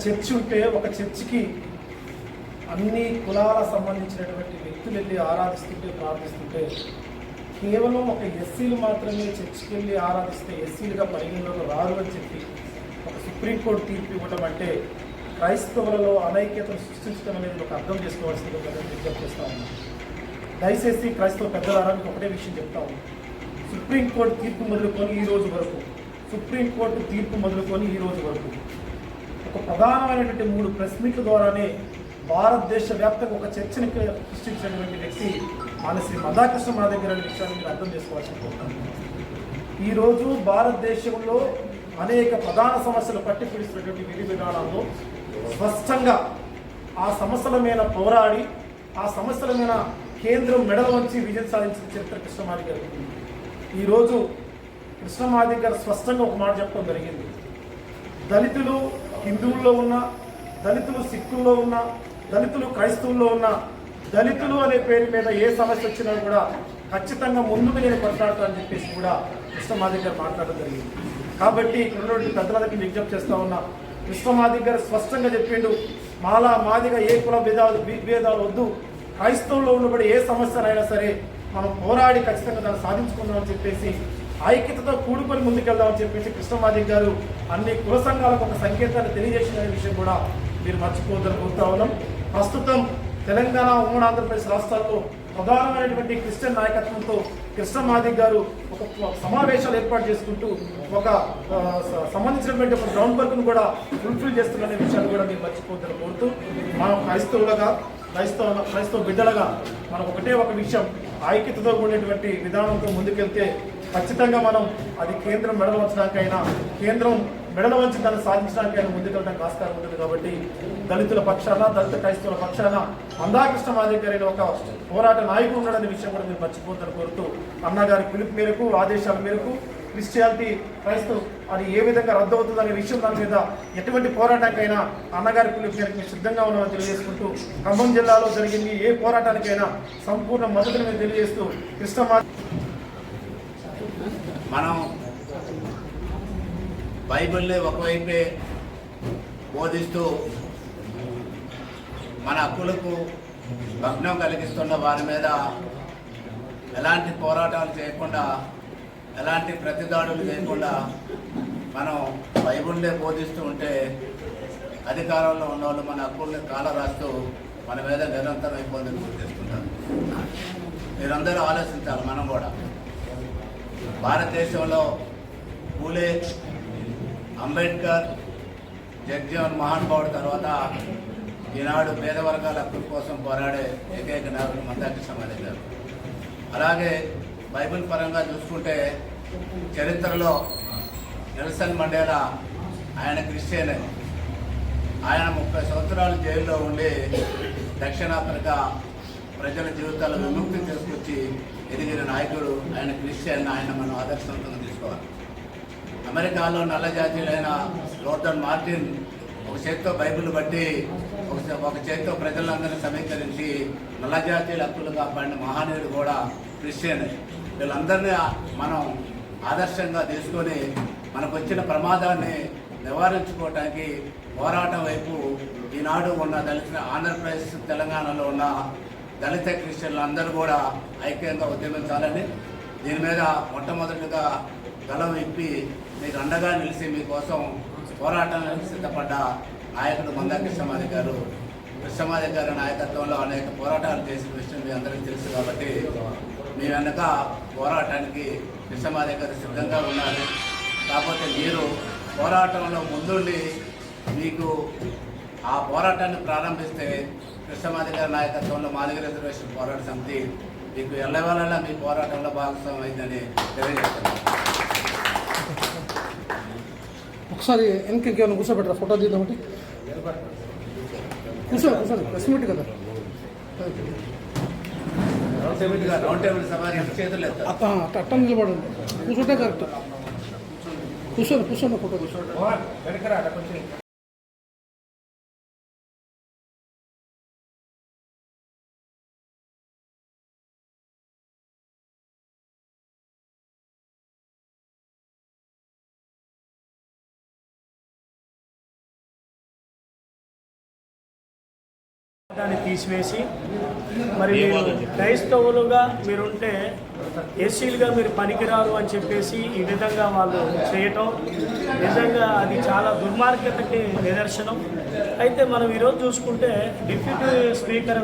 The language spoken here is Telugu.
చర్చ్ ఉంటే ఒక చర్చికి అన్ని కులాలకు సంబంధించినటువంటి వ్యక్తులు వెళ్ళి ఆరాధిస్తుంటే ప్రార్థిస్తుంటే కేవలం ఒక ఎస్సీలు మాత్రమే చర్చికి వెళ్ళి ఆరాధిస్తే ఎస్సీలుగా పరిగణలోకి రారు అని చెప్పి ఒక సుప్రీంకోర్టు తీర్పు ఇవ్వటం అంటే క్రైస్తవులలో అనైక్యతను సృష్టించడం అనేది ఒక అర్థం చేసుకోవాల్సింది విజ్ఞప్తి చేస్తా ఉన్నాం. దయచేసి క్రైస్తవ పెద్దలారా మీకు ఒకటే విషయం చెప్తా ఉన్నాం. సుప్రీంకోర్టు తీర్పు మొదలుకొని ఈ రోజు వరకు ఒక ప్రధానమైనటువంటి 3 ప్రెస్ మీట్ల ద్వారానే భారతదేశ వ్యాప్తంగా ఒక చర్చని సృష్టించినటువంటి వ్యక్తి మన శ్రీ మందాకృష్ణ మన దగ్గర అనే విషయాన్ని మీరు అర్థం చేసుకోవాల్సి ఉంటుంది. ఈరోజు భారతదేశంలో అనేక ప్రధాన సమస్యలు పట్టి పిలుస్తున్నటువంటి విధి విధానాల్లో స్పష్టంగా ఆ సమస్యల మీద పోరాడి ఆ సమస్యల మీద కేంద్రం మెడల వంచి విజయం సాధించిన చరిత్ర కృష్ణమాది గారు. ఈరోజు కృష్ణమాది గారు స్పష్టంగా ఒక మాట చెప్పడం జరిగింది. దళితులు హిందువుల్లో ఉన్న, దళితులు సిక్కుల్లో ఉన్న, దళితులు క్రైస్తవుల్లో ఉన్న, దళితులు అనే పేరు మీద ఏ సమస్య వచ్చినా కూడా ఖచ్చితంగా ముందుకు నేను కొట్లాడతానని చెప్పేసి కూడా కృష్ణమాది గారు మాట్లాడడం జరిగింది. కాబట్టి ఇక్కడ పెద్దలకి విజ్ఞప్తి చేస్తా ఉన్నా, కృష్ణమాది గారు స్పష్టంగా చెప్పిండు, మాదిగా ఏ కుల భేదాలు వద్దు, క్రైస్తవుల్లో ఉన్నప్పుడు ఏ సమస్యనైనా సరే మనం పోరాడి ఖచ్చితంగా దాన్ని సాధించుకుందామని చెప్పేసి ఐక్యతతో కూడుకొని ముందుకెళ్దామని చెప్పేసి కృష్ణమాది గారు అన్ని కుల సంఘాలకు ఒక సంకేతాన్ని తెలియజేసిన విషయం కూడా మీరు మర్చిపోవద్దని కోరుతా ఉన్నాం. ప్రస్తుతం తెలంగాణ, ఉమ్మడి ఆంధ్రప్రదేశ్ రాష్ట్రాల్లో ప్రధానమైనటువంటి క్రిస్టియన్ నాయకత్వంతో కృష్ణమాది గారు ఒక సమావేశాలు ఏర్పాటు చేసుకుంటూ ఒక సంబంధించినటువంటి ఒక గ్రౌండ్ వర్క్ను కూడా ఫుల్ఫిల్ చేస్తున్న విషయాన్ని కూడా మీరు మర్చిపోవద్దని కోరుతూ, మనం క్రైస్తవ బిడ్డలుగా మనకు ఒకటే ఒక విషయం, ఐక్యతతో కూడినటువంటి విధానంతో ముందుకెళ్తే ఖచ్చితంగా మనం అది కేంద్రం మెడలు వంచడానికైనా, కేంద్రం మెడలు వంచి దాన్ని సాధించడానికైనా ముందుకెళ్ళడానికి ఆస్కారం ఉంటుంది. కాబట్టి దళితుల పక్షాన, దళిత క్రైస్తవుల పక్షాన మందాకృష్ణ మాదిగ గారి ఒక పోరాట నాయకుడు ఉన్నాడనే విషయం కూడా మీరు మర్చిపోతారని కోరుతూ, అన్నగారి పిలుపు మేరకు, ఆదేశాల మేరకు క్రిస్టియానిటీ క్రైస్తవ అది ఏ విధంగా రద్దు అవుతుంది అనే విషయం దాని మీద ఎటువంటి పోరాటానికైనా అన్నగారి పిలుపు మేరకు మేము సిద్ధంగా ఉన్నామని తెలియజేసుకుంటూ, ఖమ్మం జిల్లాలో జరిగింది ఏ పోరాటానికైనా సంపూర్ణ మద్దతును మేము తెలియజేస్తూ కృష్ణమాది మనం బైబిల్ని ఒకవైపే బోధిస్తూ మన హక్కులకు భగ్నం కలిగిస్తున్న వారి మీద ఎలాంటి పోరాటాలు చేయకుండా, ఎలాంటి ప్రతిదాడులు చేయకుండా మనం బైబిల్నే బోధిస్తూ ఉంటే అధికారంలో ఉన్న వాళ్ళు మన హక్కుల్ని కాలరాస్తూ మన మీద నిరంతరం ఇబ్బందులు గుర్తిస్తుంటారు. మీరందరూ ఆలోచించాలి. మనం కూడా భారతదేశంలో పూలే, అంబేద్కర్, జగ్జీవన్ మహానుభావుడు తర్వాత ఈనాడు పేద వర్గాల హక్కుల కోసం పోరాడే ఏకైక నాయకుడు మందాకృష్ణ మాదిగ గారు. అలాగే బైబిల్ పరంగా చూసుకుంటే చరిత్రలో నెల్సన్ మండేలా ఆయన క్రిస్టియన్. ఆయన 30 సంవత్సరాలు జైల్లో ఉండి దక్షిణాఫ్రికా ప్రజల జీవితాల్లో విముక్తి తీసుకొచ్చి ఎదిగిన నాయకుడు ఆయన క్రిస్టియన్. ఆయన మనం ఆదర్శవంతంగా తీసుకోవాలి. అమెరికాలో నల్ల జాతీయులైన లోథర్ మార్టిన్ ఒక చేతితో బైబిల్ బట్టి ఒక చేతితో ప్రజలందరినీ సమీకరించి నల్ల జాతీయుల హక్కులు కాపాడిన మహానీయుడు కూడా క్రిస్టియన్. వీళ్ళందరినీ మనం ఆదర్శంగా తీసుకొని మనకు వచ్చిన ప్రమాదాన్ని నివారించుకోవటానికి పోరాటం వైపు ఈనాడు ఉన్న దళిత ఆంధ్రప్రదేశ్, తెలంగాణలో ఉన్న దళిత క్రిస్టియన్లు అందరూ కూడా ఐక్యంగా ఉద్యమించాలని, దీని మీద మొట్టమొదటిగా గలం ఇప్పి మీకు అండగా నిలిచి మీకోసం పోరాటానికి సిద్ధపడ్డ నాయకుడు మందాకృష్ణ మాదిగ గారు. కృష్ణమాదిగ గారి నాయకత్వంలో అనేక పోరాటాలు చేసిన విషయం మీ అందరికీ తెలుసు. కాబట్టి మీ వెనక పోరాటానికి కృష్ణమాదిగ గారు సిద్ధంగా ఉన్నారు. కాకపోతే మీరు పోరాటంలో ముందుండి మీకు ఆ పోరాటాన్ని ప్రారంభిస్తే కృష్ణమాదిగ గారి నాయకత్వంలో మాదిగ రిజర్వేషన్ పోరాట సమితి మీకు ఎల్లవేళలా మీ పోరాటంలో భాగస్వామ్యం అయిందని తెలియజేస్తున్నాను. ఒకసారి వెనక్కి ఏమైనా కూర్చోబెట్టరా, ఫోటో తీద్దాం. ఒకటి కూర్చోండి, ప్రెస్ మీట్ కదా. రౌండ్ టేబుల్ సభ చేతులు అట్ట నిలబడండి, కూర్చుంటే కరెక్ట్. కూర్చోండి ఫోటో కూర్చోండి. దాన్ని తీసివేసి మరి మీరు క్రైస్తవులుగా మీరుంటే ఎస్సీలుగా మీరు పనికిరారు అని చెప్పేసి ఈ విధంగా వాళ్ళు చేయటం నిజంగా అది చాలా దుర్మార్గతకి నిదర్శనం. అయితే మనం ఈరోజు చూసుకుంటే డిప్యూటీ స్పీకర్